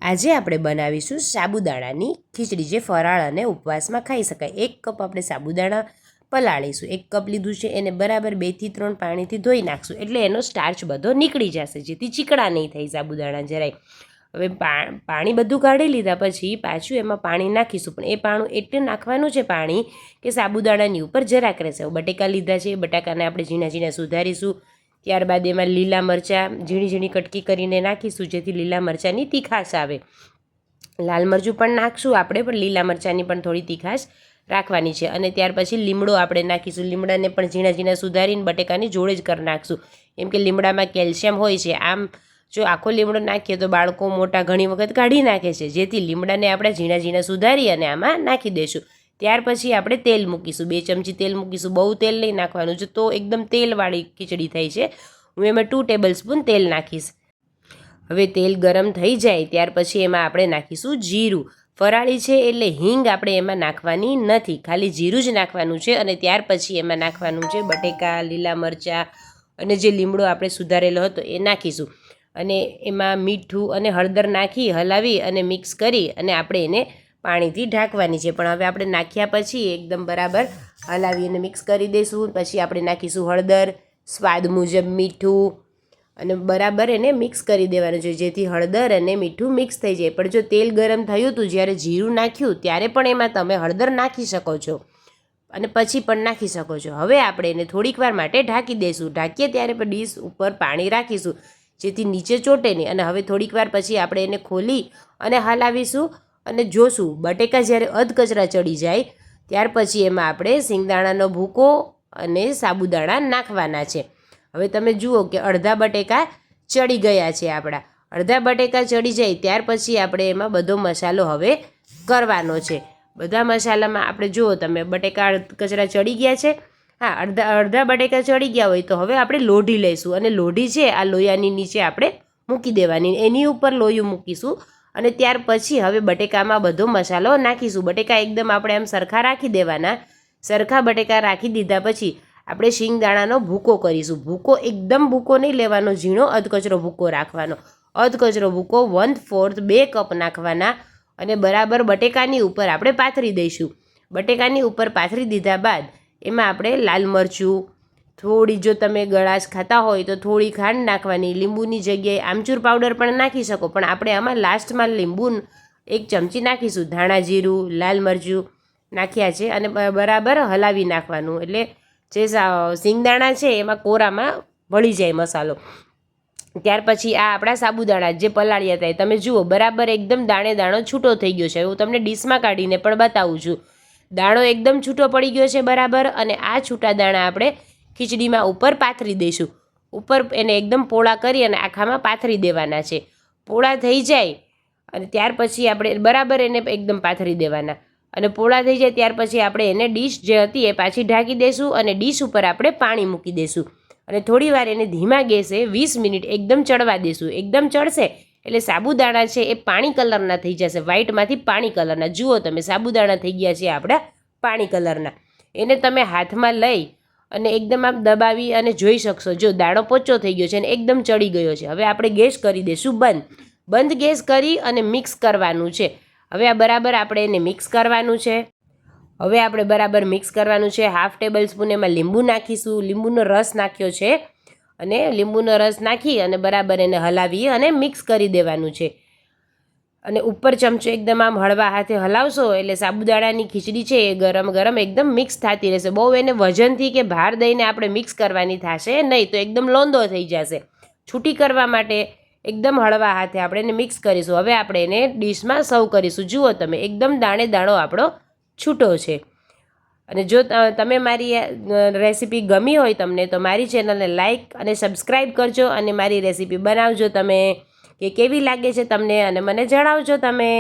આજે આપણે બનાવીશું સાબુદાણાની ખીચડી, જે ફરાળ અને ઉપવાસમાં ખાઈ શકાય। 1 કપ આપણે સાબુદાણા પલાળીશું। 1 કપ લીધું છે, એને બરાબર 2 થી 3 પાણીથી ધોઈ નાખશું, એટલે એનો સ્ટાર્ચ બધો નીકળી જશે, જેથી ચીકણા નહીં થાય સાબુદાણા જરાય। હવે પાણી બધું કાઢી લીધા પછી પાછું એમાં પાણી નાખીશું, પણ એ પાણી એટલું નાખવાનું છે પાણી કે સાબુદાણાની ઉપર જરાક રહેશે। બટેકા લીધા છે, બટાકાને આપણે ઝીણા ઝીણા સુધારીશું। ત્યારબાદ એમાં લીલા મરચાં ઝીણી ઝીણી કટકી કરીને નાખીશું, જેથી લીલા મરચાંની તીખાશ આવે। લાલ મરચું પણ નાખશું આપણે, પણ લીલા મરચાંની પણ થોડી તીખાશ રાખવાની છે। અને ત્યાર પછી લીમડો આપણે નાખીશું। લીમડાને પણ ઝીણા ઝીણા સુધારીને બટેકાની જોડે જ કરી નાખશું, એમ કે લીમડામાં કેલ્શિયમ હોય છે। આમ જો આખો લીમડો નાખીએ તો બાળકો મોટા ઘણી વખત કાઢી નાખે છે, જેથી લીમડાને આપણે ઝીણા ઝીણા સુધારી અને આમાં નાખી દઈશું। ત્યાર પછી આપણે તેલ મૂકીશું, 2 ચમચી તેલ મૂકીશું। બહુ તેલ નહીં નાખવાનું છે, તો એકદમ તેલવાળી ખીચડી થઈ છે। હું એમાં 2 ટેબલ સ્પૂન તેલ નાખીશ। હવે તેલ ગરમ થઈ જાય ત્યાર પછી એમાં આપણે નાખીશું જીરું। ફરાળી છે એટલે હિંગ આપણે એમાં નાખવાની નથી, ખાલી જીરું જ નાખવાનું છે। અને ત્યાર પછી એમાં નાખવાનું છે બટેકા, લીલા મરચાં અને જે લીમડો આપણે સુધારેલો હતો એ નાખીશું। અને એમાં મીઠું અને હળદર નાખી હલાવી અને મિક્સ કરી અને આપણે એને પાણીથી ઢાંકવાની છે। પણ હવે આપણે નાખ્યા પછી એકદમ બરાબર હલાવી અને મિક્સ કરી દઈશું। પછી આપણે નાખીશું હળદર, સ્વાદ મુજબ મીઠું અને બરાબર એને મિક્સ કરી દેવાનું છે, જેથી હળદર અને મીઠું મિક્સ થઈ જાય। પણ જો તેલ ગરમ થયું હતું જ્યારે જીરું નાખ્યું ત્યારે પણ એમાં તમે હળદર નાખી શકો છો અને પછી પણ નાખી શકો છો। હવે આપણે એને થોડીક વાર માટે ઢાંકી દઈશું। ઢાંકીએ ત્યારે પણ ડીશ ઉપર પાણી રાખીશું, જેથી નીચે ચોટે નહીં। અને હવે થોડીક વાર પછી આપણે એને ખોલી અને હલાવીશું અને જોશું બટેકા જ્યારે અધકચરા ચડી જાય ત્યાર પછી એમાં આપણે સિંગદાણાનો ભૂકો અને સાબુદાણા નાખવાના છે। હવે તમે જુઓ કે અડધા બટેકા ચડી ગયા છે આપણા। અડધા બટેકા ચડી જાય ત્યાર પછી આપણે એમાં બધો મસાલો હવે કરવાનો છે। બધા મસાલામાં આપણે જુઓ તમે બટેકા કચરા ચડી ગયા છે, હા અડધા બટેકા ચડી ગયા હોય તો હવે આપણે લોઢી લઈશું અને લોઢી છે આ લોયાની નીચે આપણે મૂકી દેવાની, એની ઉપર લોયું મૂકીશું। અને ત્યાર પછી હવે બટેકામાં બધો મસાલો નાખીશું। બટેકા એકદમ આપણે આમ સરખા રાખી દેવાના। સરખા બટેકા રાખી દીધા પછી આપણે શિંગદાણાનો ભૂકો કરીશું। ભૂકો એકદમ ભૂકો નહીં લેવાનો, ઝીણો અધકચરો ભૂકો રાખવાનો। અધકચરો ભૂકો 1/4 2 કપ નાખવાના અને બરાબર બટેકાની ઉપર આપણે પાથરી દઈશું। બટેકાની ઉપર પાથરી દીધા બાદ એમાં આપણે લાલ મરચું, થોડી જો તમે ગળાશ ખાતા હોય તો થોડી ખાંડ નાખવાની। લીંબુની જગ્યાએ આમચૂર પાવડર પણ નાખી શકો, પણ આપણે આમાં લાસ્ટમાં લીંબુ 1 ચમચી નાખીશું। ધાણા જીરું, લાલ મરચું નાખ્યા છે અને બરાબર હલાવી નાખવાનું, એટલે જે સિંગદાણા છે એમાં કોરામાં ભળી જાય મસાલો। ત્યાર પછી આ આપણા સાબુદાણા જે પલાળ્યા હતા તમે જુઓ બરાબર એકદમ દાણે દાણો છૂટો થઈ ગયો છે। હું તમને ડીશમાં કાઢીને પણ બતાવું છું। દાણો એકદમ છૂટો પડી ગયો છે બરાબર। અને આ છૂટા દાણા આપણે ખીચડીમાં ઉપર પાથરી દઈશું। ઉપર એને એકદમ પોળા કરી અને આખામાં પાથરી દેવાના છે। પોળા થઈ જાય અને ત્યાર પછી આપણે બરાબર એને એકદમ પાથરી દેવાના અને પોળા થઈ જાય ત્યાર પછી આપણે એને ડીશ જે હતી એ પાછી ઢાંકી દઈશું અને ડીશ ઉપર આપણે પાણી મૂકી દઈશું અને થોડીવાર એને ધીમા ગેસે 20 મિનિટ એકદમ ચડવા દઈશું। એકદમ ચડશે એટલે સાબુદાણા છે એ પાણી કલરના થઈ જશે, વ્હાઈટમાંથી પાણી કલરના। જુઓ તમે સાબુદાણા થઈ ગયા છે આપણા પાણી કલરના। એને તમે હાથમાં લઈ અને એકદમ આમ દબાવી અને જોઈ શકશો, જો દાણો પોચો થઈ ગયો છે અને એકદમ ચડી ગયો છે। હવે આપણે ગેસ કરી દઈશું બંધ ગેસ કરી અને મિક્સ કરવાનું છે। હવે આ બરાબર આપણે એને મિક્સ કરવાનું છે। હવે આપણે બરાબર મિક્સ કરવાનું છે। 1/2 ટેબલ સ્પૂન એમાં લીંબુ નાખીશું। લીંબુનો રસ નાખ્યો છે અને લીંબુનો રસ નાખી અને બરાબર એને હલાવી અને મિક્સ કરી દેવાનું છે। અને ઉપર ચમચો એકદમ આમ હળવા હાથે હલાવશો એટલે સાબુદાણાની ખીચડી છે એ ગરમ ગરમ એકદમ મિક્સ થતી રહેશે। બહુ એને વજનથી કે ભાર દઈને આપણે મિક્સ કરવાની થશે નહીં, તો એકદમ લોંદો થઈ જશે। છૂટી કરવા માટે એકદમ હળવા હાથે આપણે એને મિક્સ કરીશું। હવે આપણે એને ડીશમાં સર્વ કરીશું। જુઓ તમે એકદમ દાણે દાણો આપણો છૂટો છે। અને જો તમે મારી રેસીપી ગમી હોય તમને તો મારી ચેનલને લાઈક અને સબસ્ક્રાઈબ કરજો અને મારી રેસીપી બનાવજો તમે, કે કેવી લાગે છે તમને અને મને જણાવજો તમે।